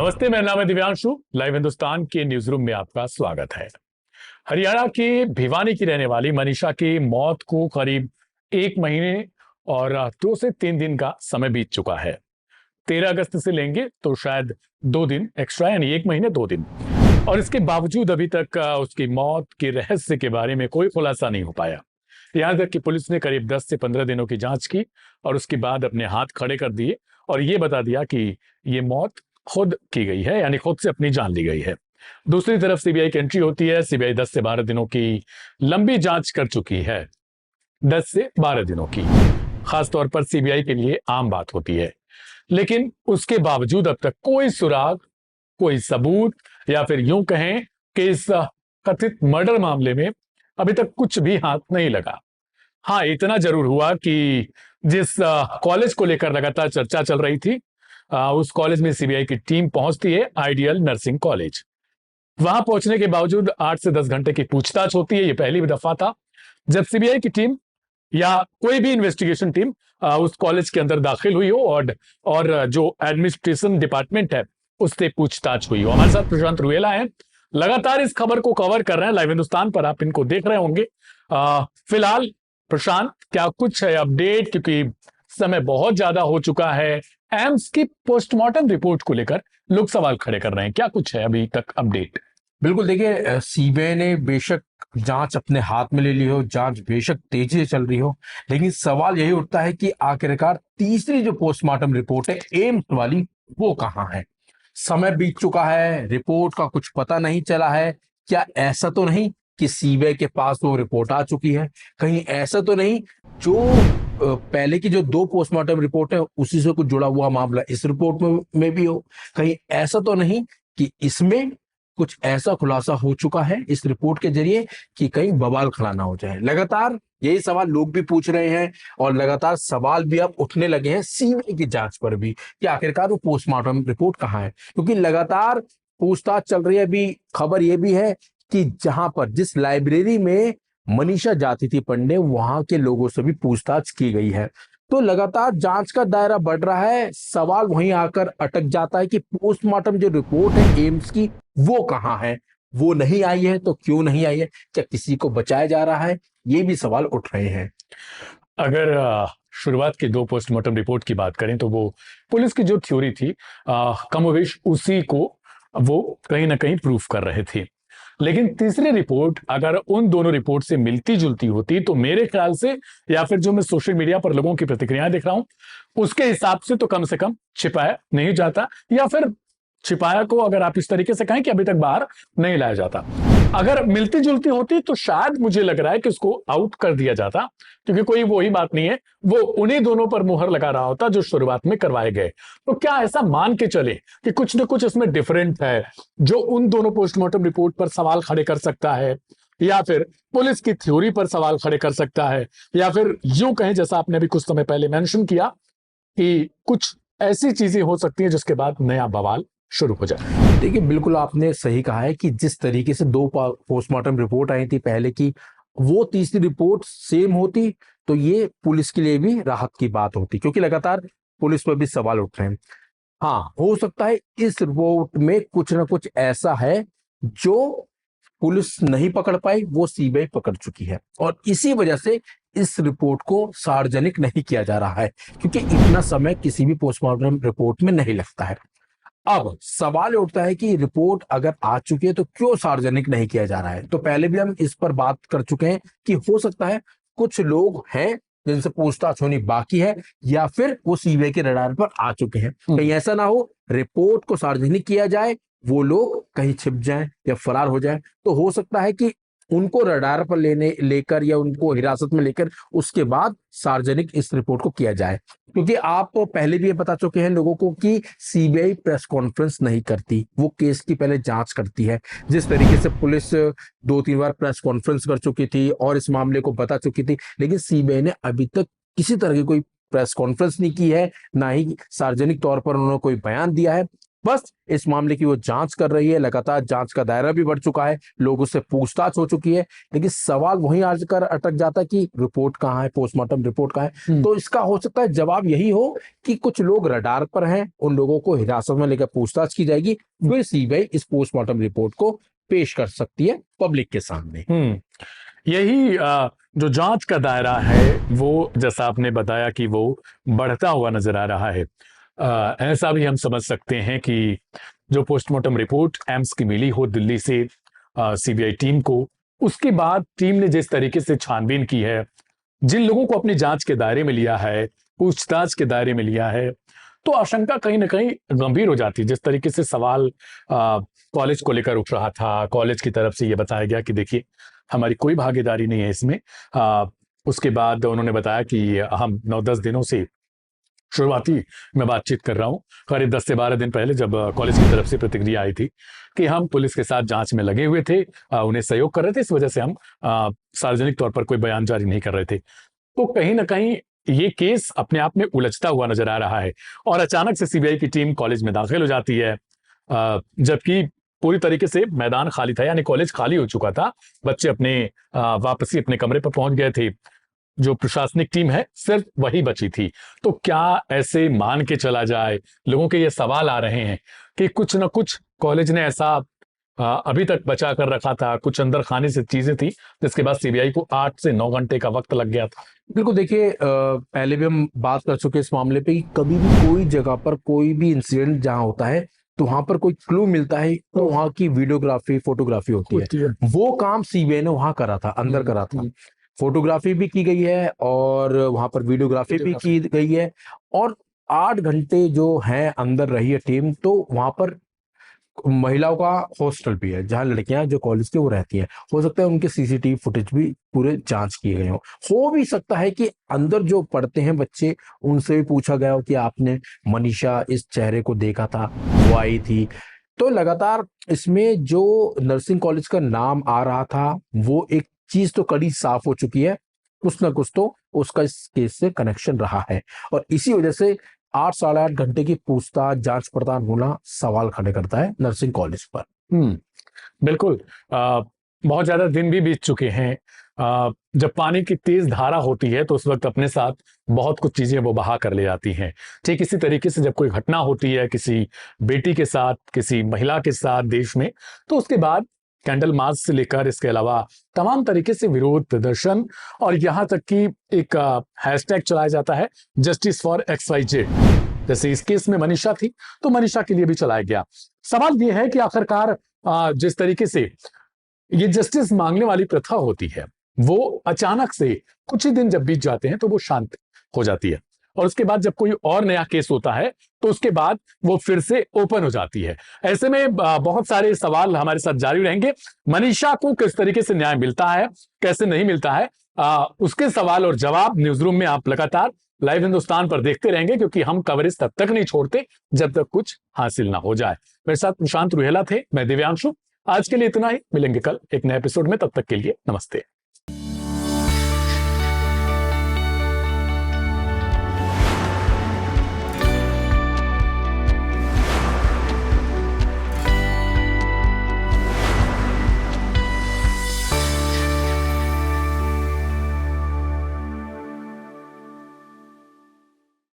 नमस्ते, मेरा नाम है दिव्यांशु। लाइव हिंदुस्तान के न्यूज रूम में आपका स्वागत है। हरियाणा के भिवानी की रहने वाली मनीषा की मौत को करीब 1 महीने और 2 से 3 दिन का समय बीत चुका है। 13 अगस्त से लेंगे तो शायद 2 दिन एक्स्ट्रा, यानी 1 महीने 2 दिन। और इसके बावजूद अभी तक उसकी मौत के रहस्य के बारे में कोई खुलासा नहीं हो पाया। यहां तक कि पुलिस ने करीब 10 से 15 दिनों की जांच की और उसके बाद अपने हाथ खड़े कर दिए और ये बता दिया कि ये मौत खुद की गई है, यानी खुद से अपनी जान ली गई है। दूसरी तरफ सीबीआई की एंट्री होती है। सीबीआई 10 से 12 दिनों की लंबी जांच कर चुकी है। 10 से 12 दिनों की खासतौर पर सीबीआई के लिए आम बात होती है, लेकिन उसके बावजूद अब तक कोई सुराग, कोई सबूत या फिर यूं कहें कि इस कथित मर्डर मामले में अभी तक कुछ भी हाथ नहीं लगा। हाँ, इतना जरूर हुआ कि जिस कॉलेज को लेकर लगातार चर्चा चल रही थी, उस कॉलेज में सीबीआई की टीम पहुंचती है, आइडियल नर्सिंग कॉलेज। वहां पहुंचने के बावजूद 8 से 10 घंटे की पूछताछ होती है। ये पहली दफा था जब सीबीआई की टीम या कोई भी इन्वेस्टिगेशन टीम उस कॉलेज के अंदर दाखिल हुई हो और जो एडमिनिस्ट्रेशन डिपार्टमेंट है उससे पूछताछ हुई हो। हमारे साथ प्रशांत रुएला है, लगातार इस खबर को कवर कर रहे हैं लाइव हिंदुस्तान पर, आप इनको देख रहे होंगे। फिलहाल प्रशांत, क्या कुछ है अपडेट, क्योंकि समय बहुत ज्यादा हो चुका है। एम्स की पोस्टमार्टम रिपोर्ट को लेकर लोग सवाल खड़े कर रहे हैं, क्या कुछ है अभी तक अपडेट? बिल्कुल, देखिए, सीबीआई ने बेशक जांच अपने हाथ में ले ली हो, जांच बेशक तेजी से चल रही हो, लेकिन सवाल यही उठता है कि आखिरकार तीसरी जो पोस्टमार्टम रिपोर्ट है एम्स वाली, वो कहाँ है? समय बीत चुका है, रिपोर्ट का कुछ पता नहीं चला है। क्या ऐसा तो नहीं कि सीबीआई के पास वो रिपोर्ट आ चुकी है? कहीं ऐसा तो नहीं जो पहले की जो 2 पोस्टमार्टम रिपोर्ट है उसी से कुछ जुड़ा हुआ मामला इस रिपोर्ट में भी हो? कहीं ऐसा तो नहीं कि इसमें कुछ ऐसा खुलासा हो चुका है इस रिपोर्ट के जरिए कि कहीं बवाल खड़ा ना हो जाए? लगातार यही सवाल लोग भी पूछ रहे हैं और लगातार सवाल भी अब उठने लगे हैं सीबीआई की जांच पर भी कि आखिरकार वो पोस्टमार्टम रिपोर्ट कहाँ है, क्योंकि लगातार पूछताछ चल रही है। अभी खबर यह भी है कि जहां पर जिस लाइब्रेरी में मनीषा जाती थी पढ़ने, वहां के लोगों से भी पूछताछ की गई है। तो लगातार जांच का दायरा बढ़ रहा है। सवाल वहीं आकर अटक जाता है कि पोस्टमार्टम जो रिपोर्ट है एम्स की, वो कहाँ है? वो नहीं आई है तो क्यों नहीं आई है? क्या किसी को बचाया जा रहा है? ये भी सवाल उठ रहे हैं। अगर शुरुआत की 2 पोस्टमार्टम रिपोर्ट की बात करें तो वो पुलिस की जो थ्योरी थी, कमोवेश उसी को वो कहीं ना कहीं प्रूफ कर रहे थे। लेकिन तीसरी रिपोर्ट अगर उन दोनों रिपोर्ट से मिलती जुलती होती तो मेरे ख्याल से, या फिर जो मैं सोशल मीडिया पर लोगों की प्रतिक्रियाएं देख रहा हूं उसके हिसाब से कम छिपाया नहीं जाता, या फिर छिपाया को अगर आप इस तरीके से कहें कि अभी तक बाहर नहीं लाया जाता। अगर मिलती जुलती होती तो शायद मुझे लग रहा है कि उसको आउट कर दिया जाता, क्योंकि कोई वही बात नहीं है, वो उन्हीं दोनों पर मुहर लगा रहा होता जो शुरुआत में करवाए गए। तो क्या ऐसा मान के चले कि कुछ न कुछ इसमें डिफरेंट है जो उन दोनों पोस्टमार्टम रिपोर्ट पर सवाल खड़े कर सकता है, या फिर पुलिस की थ्योरी पर सवाल खड़े कर सकता है, या फिर यूं कहें जैसा आपने अभी कुछ समय पहले मेंशन किया कि कुछ ऐसी चीजें हो सकती हैं जिसके बाद नया बवाल शुरू हो जाए? देखिए, बिल्कुल आपने सही कहा है कि जिस तरीके से 2 पोस्टमार्टम रिपोर्ट आई थी पहले की, वो तीसरी रिपोर्ट सेम होती तो ये पुलिस के लिए भी राहत की बात होती, क्योंकि लगातार पुलिस पर भी सवाल उठ रहे हैं। हाँ, हो सकता है इस रिपोर्ट में कुछ ना कुछ ऐसा है जो पुलिस नहीं पकड़ पाई, वो सीबीआई पकड़ चुकी है और इसी वजह से इस रिपोर्ट को सार्वजनिक नहीं किया जा रहा है, क्योंकि इतना समय किसी भी पोस्टमार्टम रिपोर्ट में नहीं लगता है। अब सवाल उठता है कि रिपोर्ट अगर आ चुकी है तो क्यों सार्वजनिक नहीं किया जा रहा है? तो पहले भी हम इस पर बात कर चुके हैं कि हो सकता है कुछ लोग हैं जिनसे पूछताछ होनी बाकी है, या फिर वो सीबीआई के रडार पर आ चुके हैं। कहीं ऐसा ना हो रिपोर्ट को सार्वजनिक किया जाए, वो लोग कहीं छिप जाएं या फरार हो जाएं, तो हो सकता है कि उनको रडार पर लेकर या उनको हिरासत में लेकर उसके बाद सार्वजनिक इस रिपोर्ट को किया जाए। क्योंकि आप पहले भी ये बता चुके हैं लोगों को कि सीबीआई प्रेस कॉन्फ्रेंस नहीं करती, वो केस की पहले जांच करती है। जिस तरीके से पुलिस 2-3 बार प्रेस कॉन्फ्रेंस कर चुकी थी और इस मामले को बता चुकी थी, लेकिन सीबीआई ने अभी तक किसी तरह की कोई प्रेस कॉन्फ्रेंस नहीं की है, ना ही सार्वजनिक तौर पर उन्होंने कोई बयान दिया है। बस इस मामले की वो जांच कर रही है, लगातार जांच का दायरा भी बढ़ चुका है, लोगों से पूछताछ हो चुकी है, लेकिन सवाल वहीं आकर अटक जाता है कि रिपोर्ट कहाँ है, पोस्टमार्टम रिपोर्ट कहाँ है। तो इसका हो सकता है जवाब यही हो कि कुछ लोग रडार पर हैं, उन लोगों को हिरासत में लेकर पूछताछ की जाएगी, फिर सीबीआई इस पोस्टमार्टम रिपोर्ट को पेश कर सकती है पब्लिक के सामने। यही जो जांच का दायरा है वो, जैसा आपने बताया कि वो बढ़ता हुआ नजर आ रहा है। ऐसा भी हम समझ सकते हैं कि जो पोस्टमार्टम रिपोर्ट एम्स की मिली हो दिल्ली से सीबीआई टीम को, उसके बाद टीम ने जिस तरीके से छानबीन की है, जिन लोगों को अपनी जांच के दायरे में लिया है, पूछताछ के दायरे में लिया है, तो आशंका कहीं ना कहीं गंभीर हो जाती है। जिस तरीके से सवाल कॉलेज को लेकर उठ रहा था, कॉलेज की तरफ से यह बताया गया कि देखिए हमारी कोई भागीदारी नहीं है इसमें। उसके बाद उन्होंने बताया कि हम 9-10 दिनों से शुरुआती मैं बातचीत कर रहा हूँ, करीब 10 से 12 दिन पहले, जब कॉलेज की तरफ से प्रतिक्रिया आई थी कि हम पुलिस के साथ जांच में लगे हुए थे, उन्हें सहयोग कर रहे थे, इस वजह से हम सार्वजनिक तौर पर कोई बयान जारी नहीं कर रहे थे। तो कहीं ना कहीं ये केस अपने आप में उलझता हुआ नजर आ रहा है और अचानक से सीबीआई की टीम कॉलेज में दाखिल हो जाती है, जबकि पूरी तरीके से मैदान खाली था, यानी कॉलेज खाली हो चुका था, बच्चे अपने वापसी अपने कमरे पर पहुंच गए थे, जो प्रशासनिक टीम है सिर्फ वही बची थी। तो क्या ऐसे मान के चला जाए, लोगों के ये सवाल आ रहे हैं कि कुछ न कुछ कॉलेज ने ऐसा अभी तक बचा कर रखा था, कुछ अंदर खाने से चीजें थी, जिसके बाद सीबीआई को 8 से 9 घंटे का वक्त लग गया था। बिल्कुल, देखिए पहले भी हम बात कर चुके इस मामले पे कि कभी भी कोई जगह पर कोई भी इंसिडेंट जहां होता है तो वहां पर कोई क्लू मिलता है तो वहां की वीडियोग्राफी, फोटोग्राफी होती है। वो काम सीबीआई ने वहां करा था, अंदर करा था। फोटोग्राफी भी की गई है और वहां पर वीडियोग्राफी भी की गई है, और 8 घंटे जो है अंदर रही है टीम। तो वहां पर महिलाओं का हॉस्टल भी है जहां लड़कियां जो कॉलेज के वो रहती हैं, हो सकता है उनके सीसीटीवी फुटेज भी पूरे जांच किए गए हो भी सकता है कि अंदर जो पढ़ते हैं बच्चे उनसे भी पूछा गया हो कि आपने मनीषा इस चेहरे को देखा था, वो आई थी। तो लगातार इसमें जो नर्सिंग कॉलेज का नाम आ रहा था वो एक चीज तो कड़ी साफ हो चुकी है, कुछ ना कुछ तो उसका इस केस से कनेक्शन रहा है, और इसी वजह से 8 साढ़े 8 घंटे की पूछताछ, जांच पड़ताल होना सवाल खड़े करता है नर्सिंग कॉलेज पर। बिल्कुल। बहुत ज्यादा दिन भी बीत चुके हैं। जब पानी की तेज धारा होती है तो उस वक्त अपने साथ बहुत कुछ चीजें वो बहा कर ले जाती हैं। ठीक इसी तरीके से जब कोई घटना होती है किसी बेटी के साथ, किसी महिला के साथ देश में, तो उसके बाद कैंडल मार्च से लेकर इसके अलावा तमाम तरीके से विरोध प्रदर्शन, और यहाँ तक कि एक हैशटैग चलाया जाता है, जस्टिस फॉर XYZ। जैसे इस केस में मनीषा थी तो मनीषा के लिए भी चलाया गया। सवाल यह है कि आखिरकार जिस तरीके से ये जस्टिस मांगने वाली प्रथा होती है, वो अचानक से कुछ ही दिन जब बीत जाते हैं तो वो शांत हो जाती है, और उसके बाद जब कोई और नया केस होता है तो उसके बाद वो फिर से ओपन हो जाती है। ऐसे में बहुत सारे सवाल हमारे साथ जारी रहेंगे। मनीषा को किस तरीके से न्याय मिलता है, कैसे नहीं मिलता है, उसके सवाल और जवाब न्यूज रूम में आप लगातार लाइव हिंदुस्तान पर देखते रहेंगे, क्योंकि हम कवरेज तब तक नहीं छोड़ते जब तक कुछ हासिल ना हो जाए। मेरे साथ प्रशांत रुहेला थे, मैं दिव्यांशु। आज के लिए इतना ही, मिलेंगे कल एक नए एपिसोड में, तब तक के लिए नमस्ते।